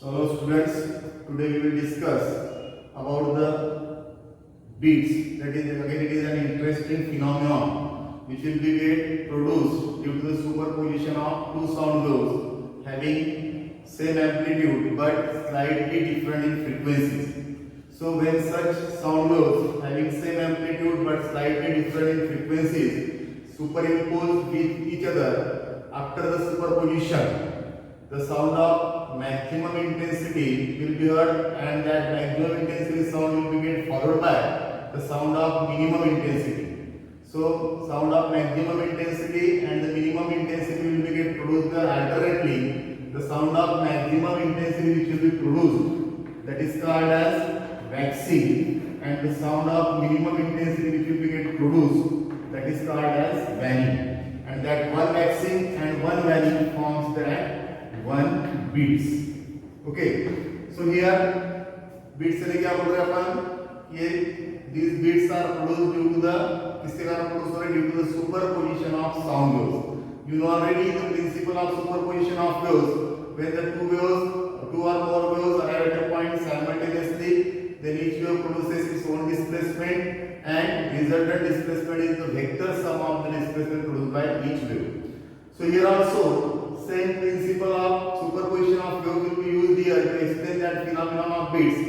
So hello students, today we will discuss about the beats. That is again it is an interesting phenomenon which will be get produced due to the superposition of two sound waves having same amplitude but slightly different in frequencies. So when such sound waves having same amplitude but slightly different in frequencies superimpose with each other, after the superposition the sound of maximum intensity will be heard, and that maximum intensity sound will be get followed by the sound of minimum intensity. So sound of maximum intensity and the minimum intensity will be get produced alternately. The sound of maximum intensity which will be produced, that is called as waxing, and the sound of minimum intensity which will be get produced, that is called as waning. And that one waxing and one waning forms that one beats. Okay, so here beats से क्या बोल रहे हैं अपन, ये these beats are produced due to the किसके कारण produce हो रहे हैं, due to the superposition of sound waves. You know already the principle of superposition of waves. When the two or more waves arrive at a point simultaneously, then each wave produces its own displacement, and resultant displacement is the vector sum of the displacement produced by each wave. So here also same principle of superposition of wave will be used here to explain that phenomenon of beats.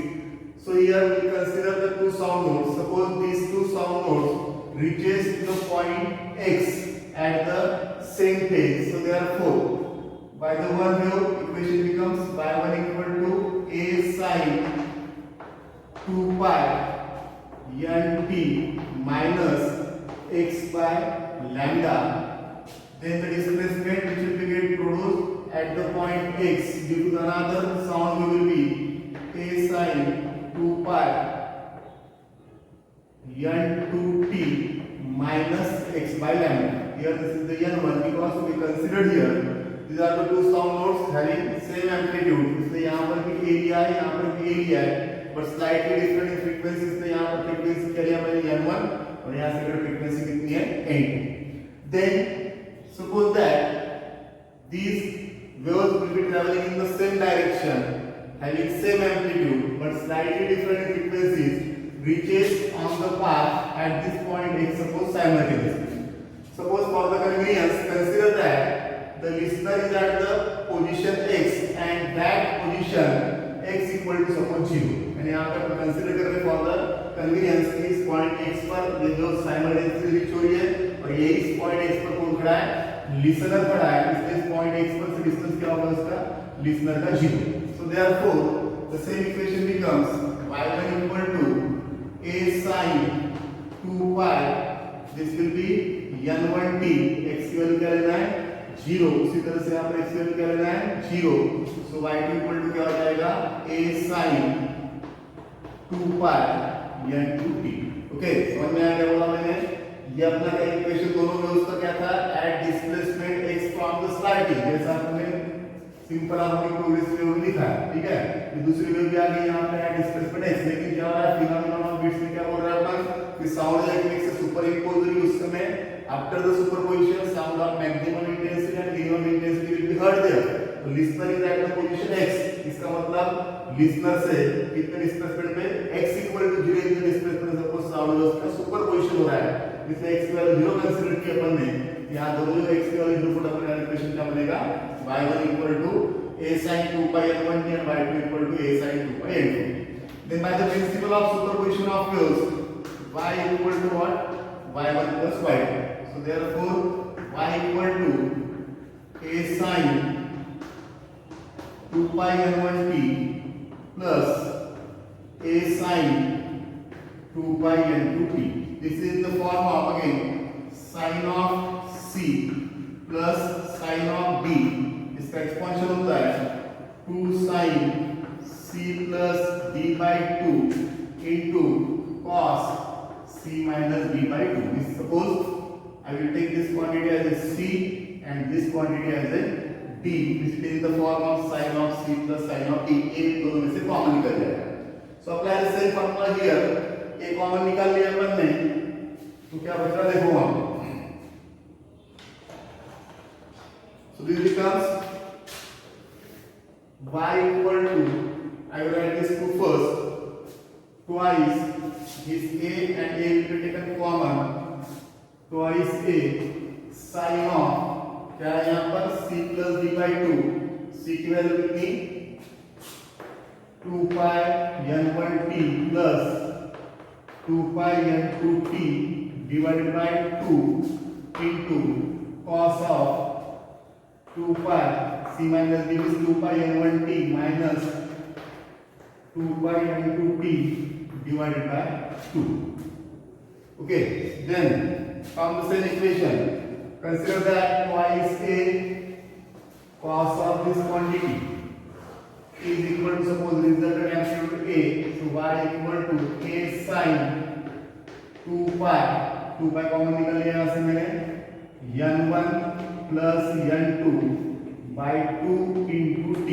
So here we consider the two sound notes. Suppose these two sound notes reaches the point X at the same phase. So therefore, by the one wave equation becomes y1 equal to a sine 2 pi nt minus x by lambda. Then the displacement which will be get produced at the point X due to another sound wave will be a sine 2 pi n2t minus x by lambda. Here this is the n1 because we considered here these are the two sound notes having same amplitude. इसलिए यहाँ पर भी area है, यहाँ पर भी area है, but slightly different in frequency. इसलिए यहाँ पर frequency क्या लिया मैंने n1 और यहाँ से अगर frequency कितनी है n2. Then suppose that these waves will be traveling in the same direction, having same amplitude but slightly different frequencies, reaches on the path at this point X, suppose simultaneously. Suppose for the convenience, consider that the listener is at the position X and that position X equal to suppose 0. And यहाँ पर consider कर रहे for the convenience इस point X पर ये जो simultaneously reach हो रही है और ये इस point X पर कौन खड़ा है, लिसनर खड़ा है, इसलिए इस पॉइंट x पर से डिस्टेंस क्या होगा उसका, लिसनर का 0. So therefore the same equation becomes y1 equal to a sin 2 pi, this will be n1t, x की वैल्यू क्या लेना है 0. उसी तरह से यहाँ पर x की वैल्यू क्या लेना है 0. सो y2 इक्वल टू क्या हो जाएगा a sin 2 pi n2t. Okay, समझ में आ गया बोला मैंने. ये अपना का इक्वेशन दोनों में उसका क्या था, at displacement x from the sliding, जैसा हमने सिंपल हार्मोनिक प्रोग्रेसिव वेव लिखा है. ठीक है, ये दूसरी वेव भी आ गई यहाँ पे एट डिस्प्लेसमेंट x. लेकिन क्या हो रहा है, फिनोमेनन ऑफ बीट्स में क्या बोल रहा है अपन कि साउंड एक एक से सुपर इंपोज हुई, उस समय after the superposition sound of maximum intensity and minimum intensity will be heard there. तो listener is at the position x, इसका मतलब लिसनर से कितने डिस्प्लेसमेंट पे x equal to 0 is the displacement. Suppose sound उसका सुपरपोजिशन हो रहा है, इसलिए x की वैल्यू 0 कंसीडर की अपन ने. यहां दोनों x की वैल्यू 0 पुट अपन इक्वेशन क्या बनेगा, y1 equal to a sin 2 pi n1t and y2 equal to a sin 2 pi n2. Then by the principle of superposition of waves, y equal to what, y1 plus y2. So therefore y equal to a sin 2 pi n1t plus a sin 2 pi n2t. This is the form of again sin of c plus sin of d. इसका expansion होता है 2 sin c plus d by 2 into cos c minus d by 2. Suppose I will take this quantity as a c and this quantity as a d. This is in the form of sin of c plus sin of d. एक दोनों में से common निकल जाएगा. So apply the same formula here. एक common निकाल लिया अपन ने, तो क्या बच रहा देखो वहां. So this becomes y equal to, I will write this 2 first, twice this a and a will be taken common, twice a sin of क्या है यहाँ पर c plus d by 2, c की वैल्यू कितनी 2 pi n1t plus 2 pi n2t divided by 2 into cos of 2 pi c minus d is 2 pi n1t minus 2 pi n2t divided by 2. Okay, then from the same equation, consider that twice a cos of this quantity is equal to, suppose resultant absolute a, so y equal to a sin 2 pi common निकल लिया यहाँ से मैंने n1 plus n2 by 2 into t,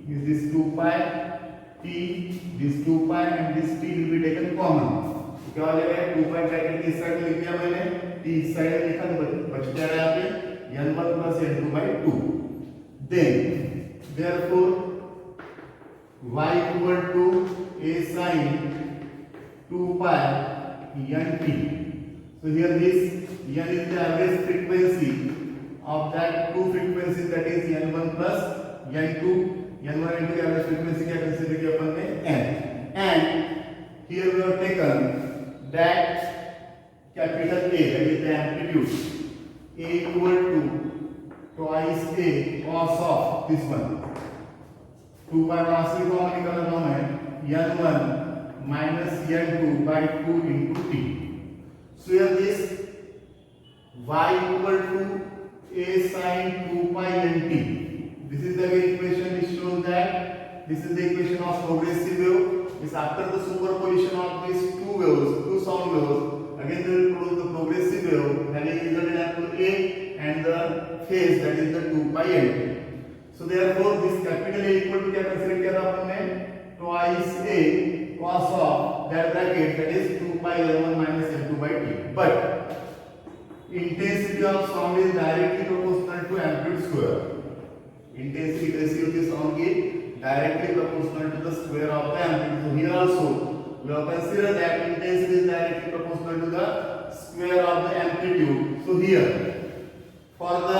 this 2 pi t, this 2 pi and this t will be taken common, तो क्या हो जाएगा 2 pi bracket की साइड लिख दिया मैंने, t इस साइड लिखा तो बच क्या रहा है यहाँ पे n1 plus n2 by 2. Then therefore y equal to a sin 2 pi nt. So here this n is the average frequency of that two frequencies, that is n1 plus n2. n1 and 2 की average frequency क्या consider किया अपन ने n, and here we have taken that capital A, that is the amplitude a equal to twice a cos of this one 2 pi वास्तविक common निकालना था मैं n1 minus n2 by 2 into t. So here this y equal to a sin 2 pi nt. This is the equation which shows that this is the equation of progressive wave. Is after the superposition of these two waves, two sound waves, again they will produce the progressive wave having resultant angle a and the phase, that is the 2 pi nt. So therefore this capital A equal to क्या consider किया था अपन ने twice a cos of that bracket, that is 2 pi n1 minus n2 by t. But intensity of sound is directly proportional to amplitude square. Intensity कैसी होती है sound की, directly proportional to the square of the amplitude. So here also we have considered that intensity is directly proportional to the square of the amplitude. So here for the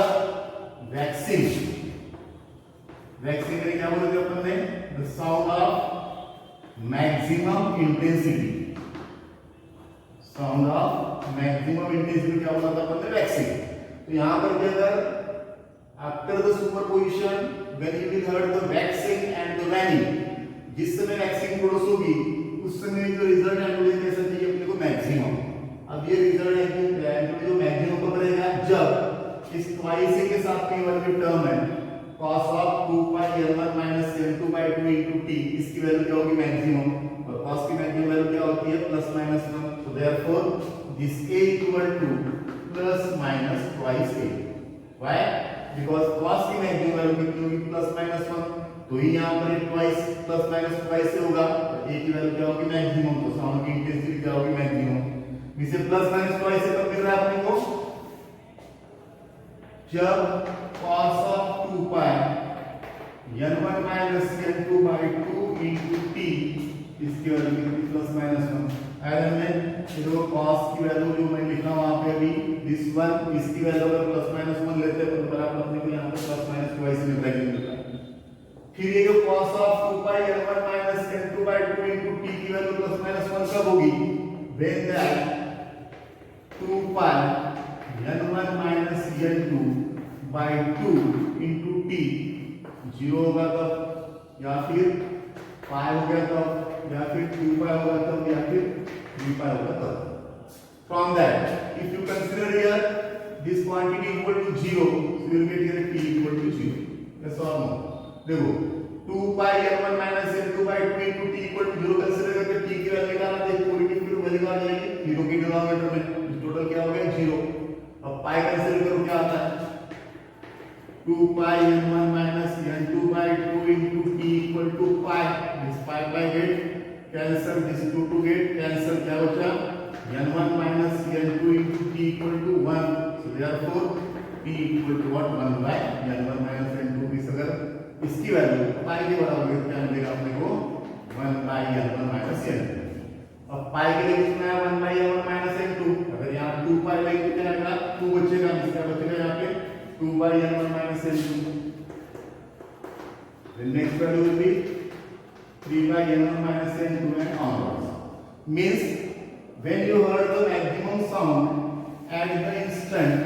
waxing में क्या बोलते हैं अपन ने, the sound of maximum intensity, sound of maximum intensity क्या बोला था अपन ने, waxing. तो यहाँ पर क्या, अगर after the superposition when it is heard the waxing and the waning, जिस समय waxing प्रोड्यूस होगी उस समय जो रिजल्ट एम्पलीट्यूड कैसा चाहिए अपने को मैक्सिमम. अब ये रिजल्ट एम्पलीट्यूड जो मैक्सिमम कब रहेगा, जब इस ट्वाइस के साथ की वाली टर्म है cos of 2 pi n1 minus n2 by 2 into t, इसकी वैल्यू क्या होगी मैक्सिमम, और cos की मैक्सिमम वैल्यू क्या होती है plus minus 1. so therefore this a equal to plus minus twice a. why? because cos की मैक्सिमम वैल्यू कितनी होगी प्लस माइनस 1, तो ही यहाँ पर ट्वाइस प्लस माइनस ट्वाइस से होगा, तो a की वैल्यू क्या होगी मैक्सिमम, तो साउंड की इंटेंसिटी क्या होगी मैक्सिमम. इसे प्लस माइनस ट्वाइस से कब मिल रहा है अपने को, जब cos of 2 pi n1 minus n2 by 2 into t, इसकी वैल्यू कितनी प्लस माइनस 1. आयरन में देखो cos की वैल्यू जो मैं लिखा वहां पे अभी this one, इसकी वैल्यू अगर प्लस माइनस 1 लेते हैं तो बराबर अपने को यहां पे प्लस माइनस ट्वाइस में ब्रैकेट मिलता है. फिर ये जो cos of 2 pi n1 minus n2 by 2 into t की वैल्यू प्लस माइनस 1 कब होगी, when that 2 pi n1 minus n2 by 2 into t 0 होगा तब, या फिर pi हो गया तब, या फिर 2 pi होगा तब, या फिर 3 pi होगा तब. From that, if you consider here this quantity equal to 0, so you will get here t equal to 0. Yes or no? देखो 2 pi n1 minus n2 by 2 into t equal to 0 consider करके t की value निकालना, तो पूरी की पूरी value आ जाएगी 0 के डिनोमिनेटर में, टोटल क्या हो गया 0. अब pi कंसीडर करो क्या आता है, 2 pi n1 minus n2 by 2 into t equal to pi. This pi get cancel, this 2 get cancel, क्या बचा n1 minus n2 into t equal to 1. So therefore t equal to what, 1 by n1 minus n2. इस अगर इसकी value pi के बराबर क्या मिलेगा अपने को 1 बाई n1 माइनस n2। अब पाई के लिए कितना है 1 बाई n1 माइनस n2। अगर यहाँ 2 पाई लेंगे कितना आएगा 2 बचेगा, इसका बचेगा यहाँ पे 2 by n1 minus n2। The next value will be 3 by n1 minus n2 and onwards. Means when you heard the maximum sound at the instant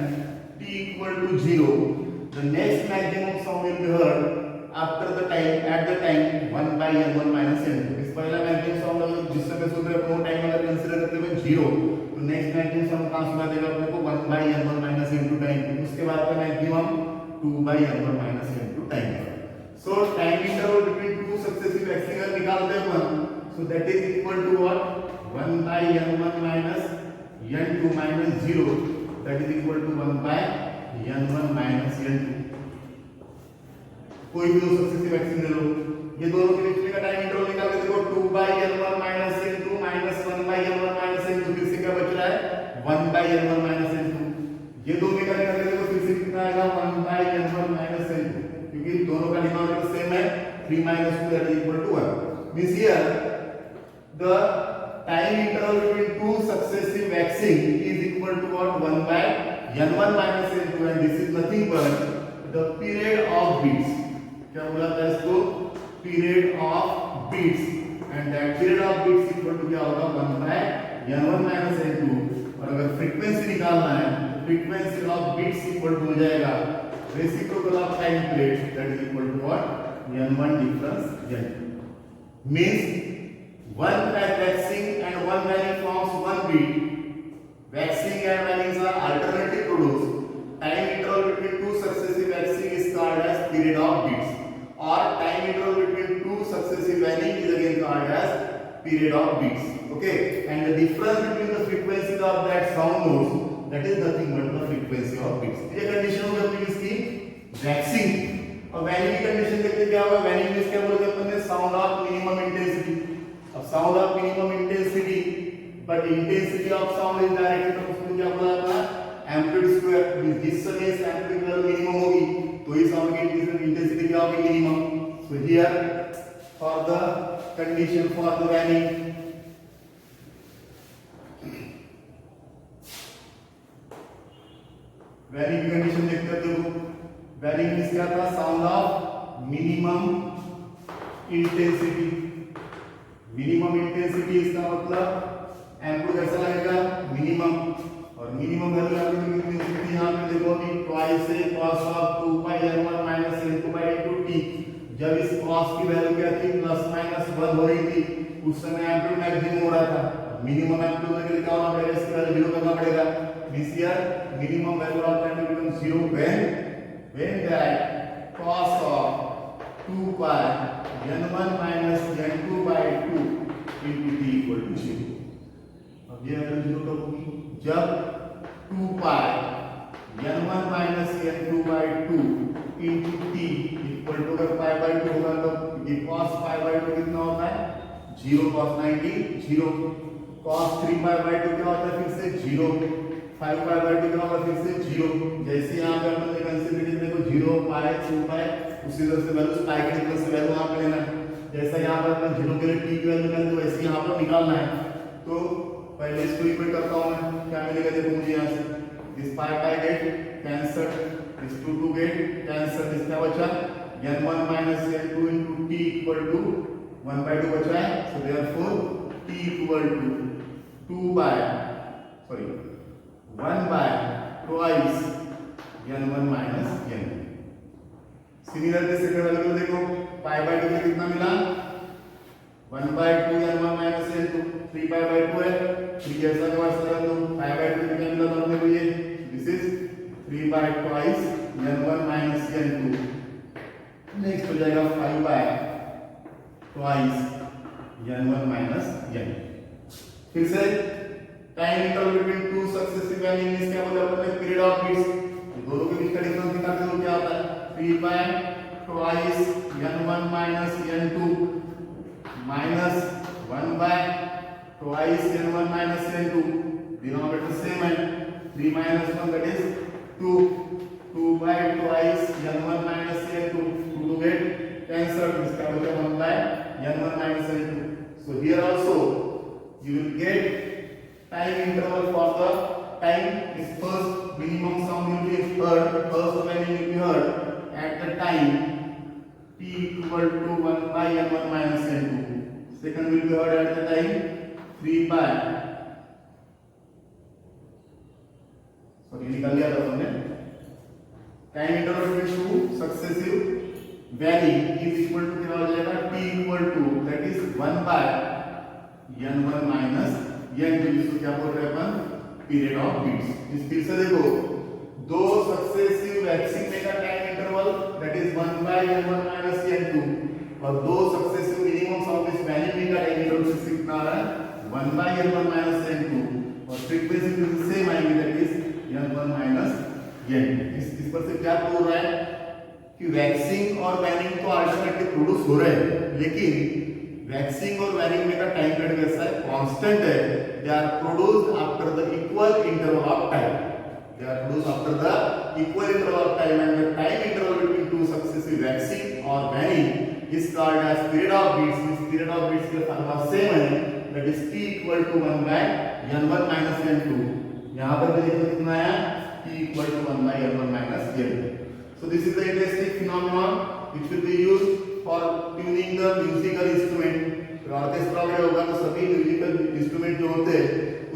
t equal to 0, the next maximum sound will be heard after the time at the time 1 by n1 minus n2. इस पहला maximum sound अगर जिस समय सुन रहे अपने time अगर consider करते हुए 0, तो नेक्स्ट maximum sound कहाँ सुना देगा अपने को 1 by n1 minus n2 time. उसके बाद का maximum 2 by n1 minus n2 time. So time interval between two successive waxing अगर निकालते हैं अपन, so that is equal to what 1 by n1 minus n2 minus 0, that is equal to 1 by n1 minus n2। कोई भी दो successive waxing ले लो, ये दोनों के बीच में का टाइम इंटरवल निकाल के देखो 2 by n1 minus n2 minus 1 by n1 minus n2, फिर से क्या बच रहा है 1 by n1 minus n2। ये दो में का निकाल के देखो फिर से कितना आएगा 1 by n1 minus n2, क्योंकि दोनों का डिनोमिनेटर सेम है 3 minus 2 that is equal to 1। Means here the time interval between two successive waxing is equal to what 1 by n1 minus n2, and this is nothing but the period of beats। क्या बोला था इसको period of beats, and that period of beats equal to क्या होगा 1 by n1 minus n2। और अगर frequency निकालना है frequency of beats equal to हो जाएगा reciprocal of time period, that is equal to what n1 difference n2। means one waxing and one varying forms one beat। waxing and varying are alternative produced। time interval between two successive waxing is called as period of beats, or time interval between two successive varying is again called as period of beats। okay, and the difference between the frequency of that sound notes, that is nothing but the frequency of beats। ये condition हो गई इसकी waxing. और waning की condition देखते क्या होगा, waning means क्या बोलते हैं अपन ने साउंड ऑफ मिनिमम इंटेंसिटी। अब sound of minimum intensity, but intensity of sound is directly proportional क्या बोला अपना एम्पलीट्यूड स्क्वायर। जिस समय इस एम्पलीट्यूड लेवल मिनिमम होगी तो ही साउंड की इंटेंसिटी क्या होगी minimum. So here for the condition for the waning, waning की कंडीशन देखते हैं। देखो वैनिंग मींस क्या था sound of minimum intensity. Minimum intensity इसका मतलब एम्पलीट्यूड कैसा लगेगा मिनिमम, और मिनिमम वैल्यू आपकी कितनी थी यहां पे देखो अभी ट्वाइस है cos of 2 pi n1 minus n2 by n2t। जब इस cos की वैल्यू क्या थी प्लस माइनस 1 हो रही थी, उस समय एम्पलीट्यूड मैक्सिमम हो रहा था। मिनिमम एम्पलीट्यूड के लिए क्या होना पड़ेगा, इसकी वैल्यू 0 करना पड़ेगा। This year minimum value of time becomes 0 when that cos of 2 pi n1 minus n2 by 2 into t equal to 0। अब ये वैल्यू 0 कब होगी जब 2 pi n1 minus n2 by 2 into t equal to अगर pi by 2 होगा तो ये cos pi by 2 कितना होता है 0, cos 90 0, cos 3 pi by 2 क्या होता है फिर से 0, 5 pi by 2 कितना होगा फिर से 0। जैसे यहाँ पे अपन ने कंसीडर देखो 0 pi 2 pi, उसी तरह से वैल्यू pi के डिफरेंस से वैल्यू यहाँ पे लेना है। जैसा यहाँ पर अपन 0 के लिए t की वैल्यू निकालते हैं वैसे यहाँ पर निकालना है। तो पहले इसको इक्वेट करता हूँ मैं, क्या मिलेगा देखो मुझे यहाँ से this pi get cancelled, this 2 get cancelled, इसका बचा n1 minus n2 into t equal to 1 by 2 बचा है। so therefore t equal to 2 by 1 by twice n1 minus n2। Similarly second वाले को देखो pi by 2 में कितना मिला 1 by 2 n1 minus n2, 3 pi by 2 है 3 जैसा के पास लगा दो pi by 2 में क्या मिला तो अपने को ये this is 3 by twice n1 minus n2। Next हो जाएगा 5 by twice n1 minus n। फिर से time interval between two successive values क्या बोलते हैं अपन ने पीरियड ऑफ बीट्स। दोनों के बीच का डिफरेंस निकालते हो क्या होता है 3 by twice n1 minus n2 minus 1 by twice n1 minus n2, denominator same है 3 minus 1 that is 2, 2 by twice n1 minus n2, 2 to get cancelled. This can become 1 by n1 minus n2. So here also you will get time interval for the time is first minimum sound will be heard, first value will be heard at the time t equal to 1 by n1 minus n2. Second will be heard at the time 3 by, sorry निकाल लिया था हमने, time interval में two successive value is equal to क्या हो जाएगा, t equal टू that is 1 by n1 minus n2, जिसको क्या बोल रहे हैं अपन, पीरियड ऑफ बीट्स। इस फिर से देखो, दो सक्सेसिव वैक्सिंग का time interval that is 1 by n1 minus n2 और दो successive minimum of this value का टाइम इंटरवल से कितना आ रहा है 1 बाय n1 माइनस n2 और फ्रीक्वेंसी भी सेम आएगी that is n1 minus n2। इस पर से क्या बोल रहा है कि वैक्सिंग और वैनिंग तो अल्टरनेटली प्रोड्यूस हो रहे हैं, लेकिन वैक्सिंग और वैनिंग में का टाइम पीरियड कैसा है, कांस्टेंट है। They are produced after the equal interval of time, they are produced after the equal interval of time and the time interval between two successive waxing और waning is called as period of beats. इस period of beats के formula same है, that is t equal to 1 by n1 minus n2। यहां पर भी देखो कितना आया, t equal to 1 by n1 minus n2. So this is the interesting phenomenon which will be used for tuning the musical instrument. Orchestra में होगा तो सभी म्यूजिकल इंस्ट्रूमेंट जो होते हैं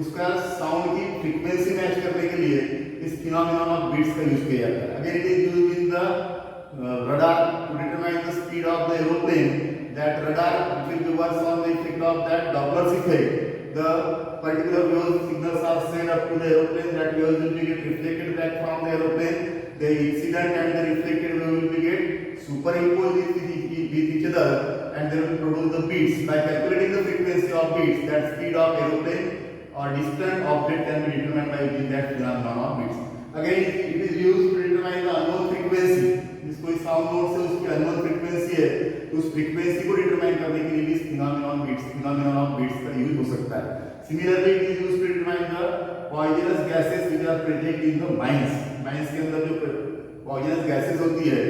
उसका साउंड की फ्रीक्वेंसी मैच करने के लिए इस फिनोमेनन ऑफ बीट्स का यूज किया जाता है। Again it is used in the radar to determine the speed of the aeroplane. That radar will be works on the effect of that Doppler's effect. The particular wave signals are sent up to the aeroplane, that waves will be get reflected back from the aeroplane, the incident and the reflected wave will be get superimposed with each other and they will produce the beats. By calculating the frequency of beats, that speed of aeroplane or distant object can be determined by using that phenomenon of beats. Again it is used to determine the unknown frequency. जिस कोई sound note से उसकी unknown frequency है तो उस frequency को determine करने के लिए भी फिनोमेनन ऑफ बीट्स का यूज हो सकता है। Similarly, it is used to determine the poisonous gases which are present in the mines. Mines के अंदर जो poisonous gases होती है,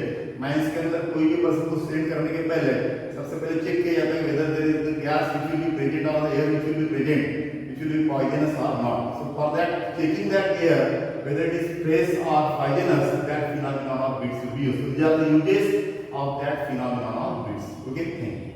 mines के अंदर कोई भी पर्सन को स्टेट करने के पहले सबसे पहले चेक किया जाता है whether there is the gas which will be present or the air which will be present, which will be poisonous or not. So for that, checking that air whether it is fresh or poisonous, that phenomenon of beats will be used. So these are the uses of that phenomenon of beats. Okay, thank you.